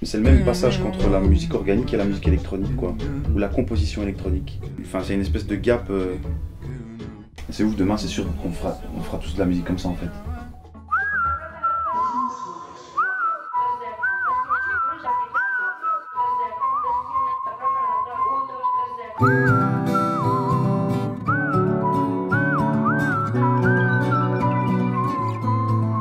C'est le même passage entre la musique organique et la musique électronique, quoi, ou la composition électronique. Enfin, c'est une espèce de gap. C'est ouf, demain c'est sûr qu'on fera tous de la musique comme ça en fait.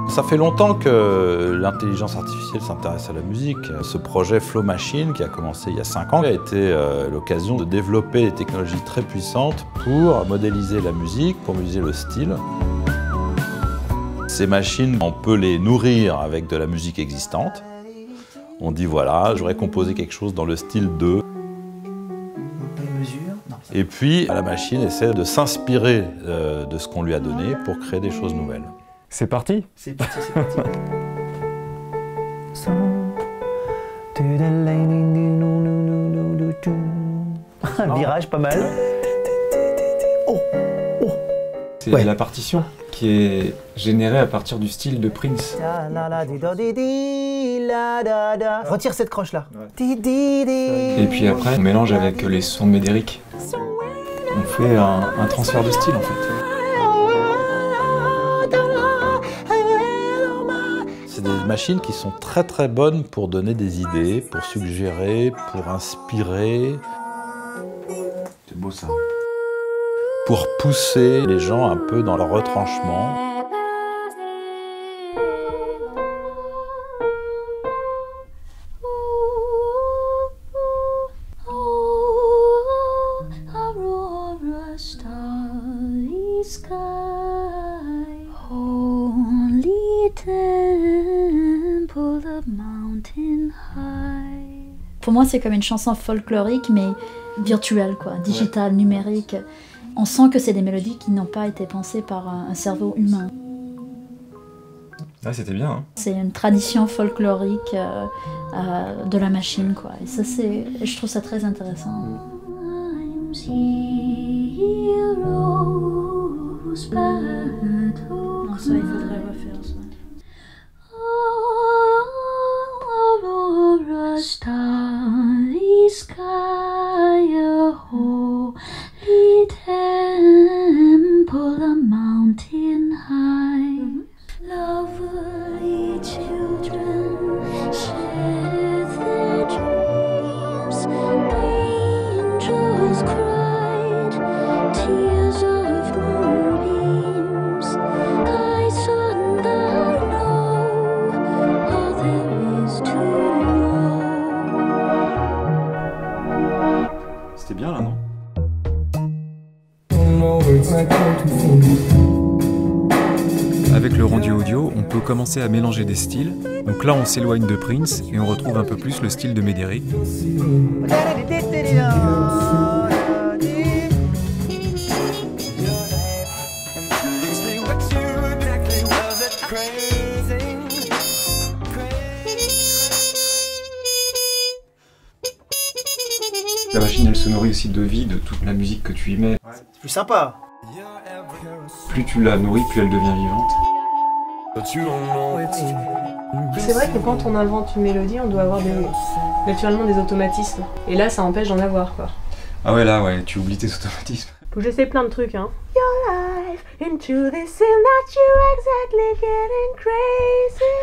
Ça fait longtemps que l'intelligence artificielle s'intéresse à la musique. Ce projet Flow Machine, qui a commencé il y a 5 ans, a été l'occasion de développer des technologies très puissantes pour modéliser la musique, pour modéliser le style. Ces machines, on peut les nourrir avec de la musique existante. On dit voilà, j'aurais composé quelque chose dans le style de... Et puis la machine essaie de s'inspirer de ce qu'on lui a donné pour créer des choses nouvelles. C'est parti. C'est parti, c'est parti. Un virage pas mal. Oh, oh. C'est la partition qui est générée à partir du style de Prince. Retire cette croche là. Et puis après, on mélange avec les sons de Médéric. On fait un transfert de style en fait. C'est des machines qui sont très très bonnes pour donner des idées, pour suggérer, pour inspirer. C'est beau ça. Pour pousser les gens un peu dans leur retranchement. Pour moi, c'est comme une chanson folklorique, mais virtuelle, quoi, digitale, numérique. On sent que c'est des mélodies qui n'ont pas été pensées par un cerveau humain. Ah, c'était bien. Hein. C'est une tradition folklorique de la machine, quoi. Et ça, je trouve ça très intéressant. Non, ça, il faudrait refaire ça. Starry sky, a holy temple, a mountain high. Lovely children share their dreams. Angels cried tears of moonbeams. I son that know all there is to know. C'était bien là, non? Avec le rendu audio, on peut commencer à mélanger des styles. Donc là, on s'éloigne de Prince et on retrouve un peu plus le style de Médéric. La machine, elle se nourrit aussi de vie, de toute la musique que tu y mets. C'est plus sympa. Plus tu la nourris, plus elle devient vivante. C'est vrai que quand on invente une mélodie, on doit avoir naturellement des automatismes. Et là, ça empêche d'en avoir, quoi. Ah ouais, là, ouais, tu oublies tes automatismes. Faut que j'essaie plein de trucs, hein. Your life into this scene that you exactly getting crazy.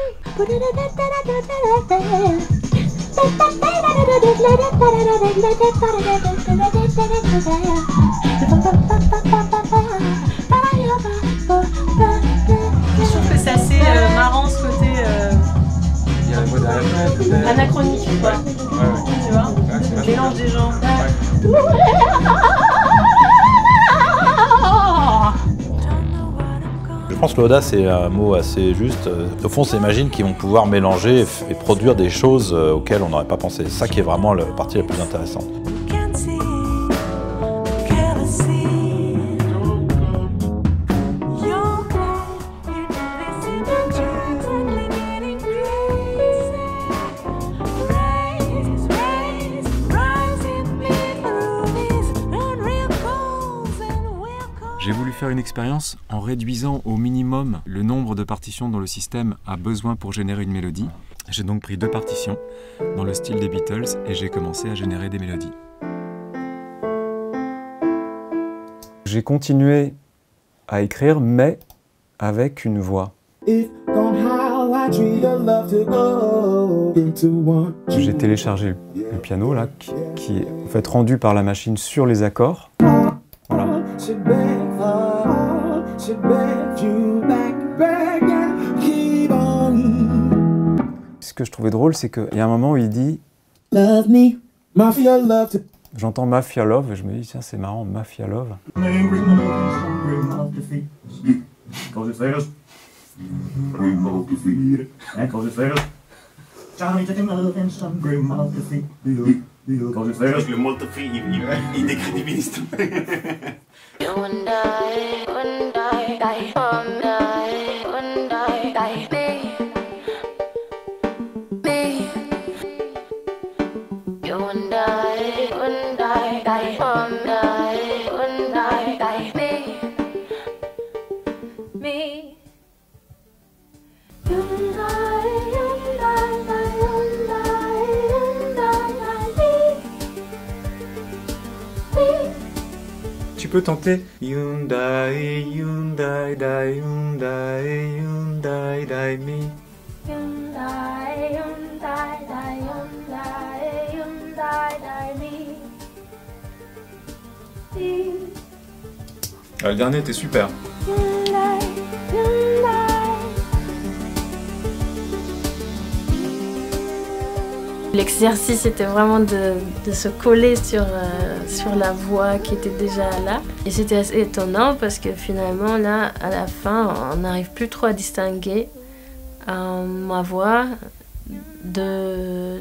Je trouve que c'est assez marrant ce côté anachronique, quoi. Tu vois, mélange des gens. Je pense que l'audace est un mot assez juste. Au fond, c'est imagine qu'ils vont pouvoir mélanger et produire des choses auxquelles on n'aurait pas pensé. C'est ça qui est vraiment la partie la plus intéressante. J'ai voulu faire une expérience en réduisant au minimum le nombre de partitions dont le système a besoin pour générer une mélodie. J'ai donc pris 2 partitions dans le style des Beatles et j'ai commencé à générer des mélodies. J'ai continué à écrire, mais avec une voix. J'ai téléchargé le piano là, qui est en fait rendu par la machine sur les accords. Voilà. Ce que je trouvais drôle, c'est qu'il y a un moment où il dit Love me, Mafia Love. J'entends Mafia Love et je me dis tiens c'est marrant, Mafia Love. Le mot de free, il décrédibilise tout. Tu peux tenter Hyundai, Hyundai, Dai, Hyundai, Hyundai, Dai, Mi. Hyundai, Hyundai, Dai, Hyundai, Hyundai, Dai, Mi. Ah, le dernier était super. L'exercice était vraiment de se coller sur la voix qui était déjà là. Et c'était assez étonnant parce que finalement, là, à la fin, on n'arrive plus trop à distinguer ma voix de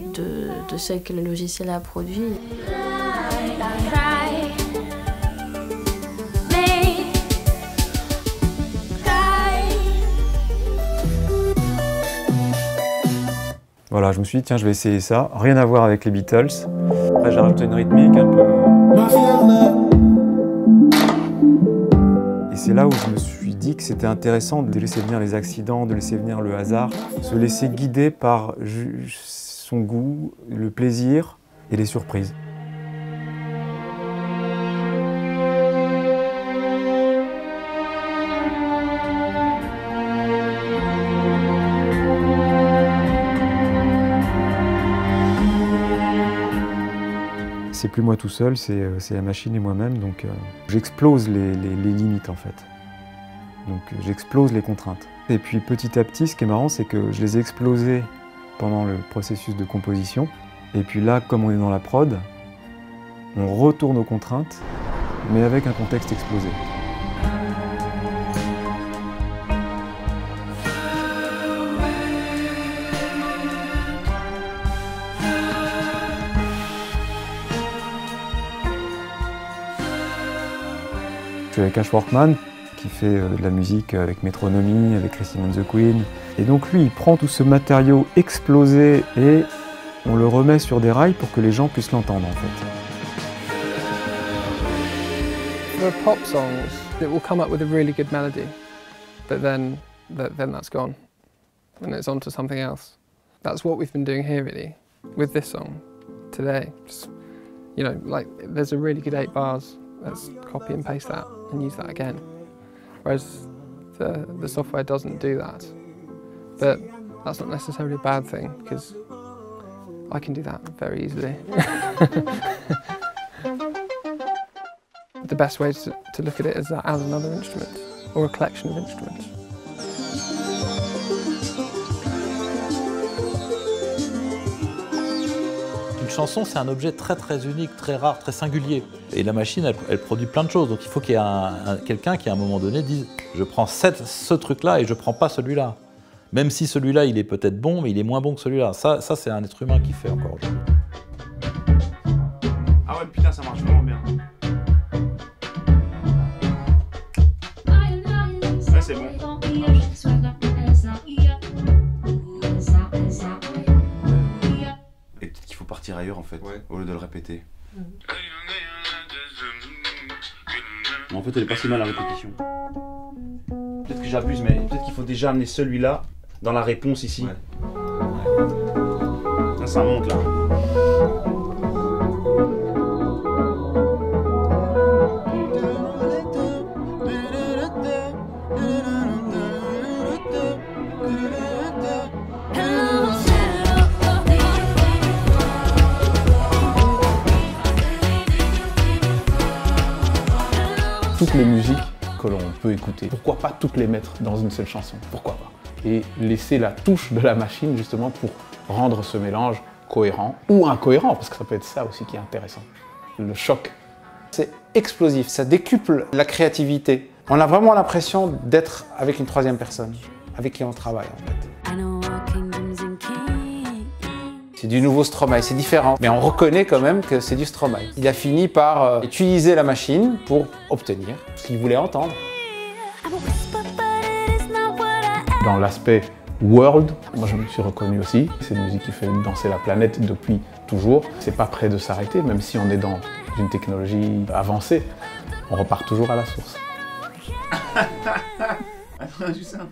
ce que le logiciel a produit. Voilà, je me suis dit, tiens, je vais essayer ça. Rien à voir avec les Beatles. Après, j'ai rajouté une rythmique un peu... Et c'est là où je me suis dit que c'était intéressant de laisser venir les accidents, de laisser venir le hasard, se laisser guider par son goût, le plaisir et les surprises. C'est plus moi tout seul, c'est la machine et moi-même, donc j'explose les limites en fait. Donc j'explose les contraintes. Et puis petit à petit, ce qui est marrant, c'est que je les ai explosées pendant le processus de composition. Et puis là, comme on est dans la prod, on retourne aux contraintes, mais avec un contexte explosé. Je suis avec Ash Workman, qui fait de la musique avec Metronomy, avec Christine and the Queen. Et donc lui, il prend tout ce matériau explosé et on le remet sur des rails pour que les gens puissent l'entendre en fait. For pop songs, it will come up with a really good melody, but then that's gone, and it's on to something else. That's what we've been doing here really, with this song today. Just, you know, like there's a really good 8 bars. Let's copy and paste that and use that again. Whereas the software doesn't do that. But that's not necessarily a bad thing because I can do that very easily. The best way to look at it is that as another instrument or a collection of instruments. Une chanson, c'est un objet très très unique, très rare, très singulier. Et la machine, elle produit plein de choses. Donc il faut qu'il y ait quelqu'un qui, à un moment donné, dise « Je prends ce truc-là et je prends pas celui-là ». Même si celui-là, il est peut-être bon, mais il est moins bon que celui-là. Ça c'est un être humain qui fait encore aujourd'hui. Ah ouais, putain, ça marche vraiment bien. Ouais, c'est bon. Et peut-être qu'il faut partir ailleurs en fait, au lieu de le répéter. Mais en fait, elle est pas si mal la répétition. Peut-être que j'abuse, mais peut-être qu'il faut déjà amener celui-là dans la réponse ici. Ouais. Là, ça monte là. Toutes les musiques que l'on peut écouter, pourquoi pas toutes les mettre dans une seule chanson? Pourquoi pas? Et laisser la touche de la machine justement pour rendre ce mélange cohérent ou incohérent, parce que ça peut être ça aussi qui est intéressant. Le choc, c'est explosif, ça décuple la créativité. On a vraiment l'impression d'être avec une troisième personne, avec qui on travaille en fait. C'est du nouveau Stromae, c'est différent, mais on reconnaît quand même que c'est du Stromae. Il a fini par utiliser la machine pour obtenir ce qu'il voulait entendre. Dans l'aspect world, moi je me suis reconnu aussi. C'est une musique qui fait danser la planète depuis toujours. C'est pas près de s'arrêter, même si on est dans une technologie avancée. On repart toujours à la source. Attends, juste ça.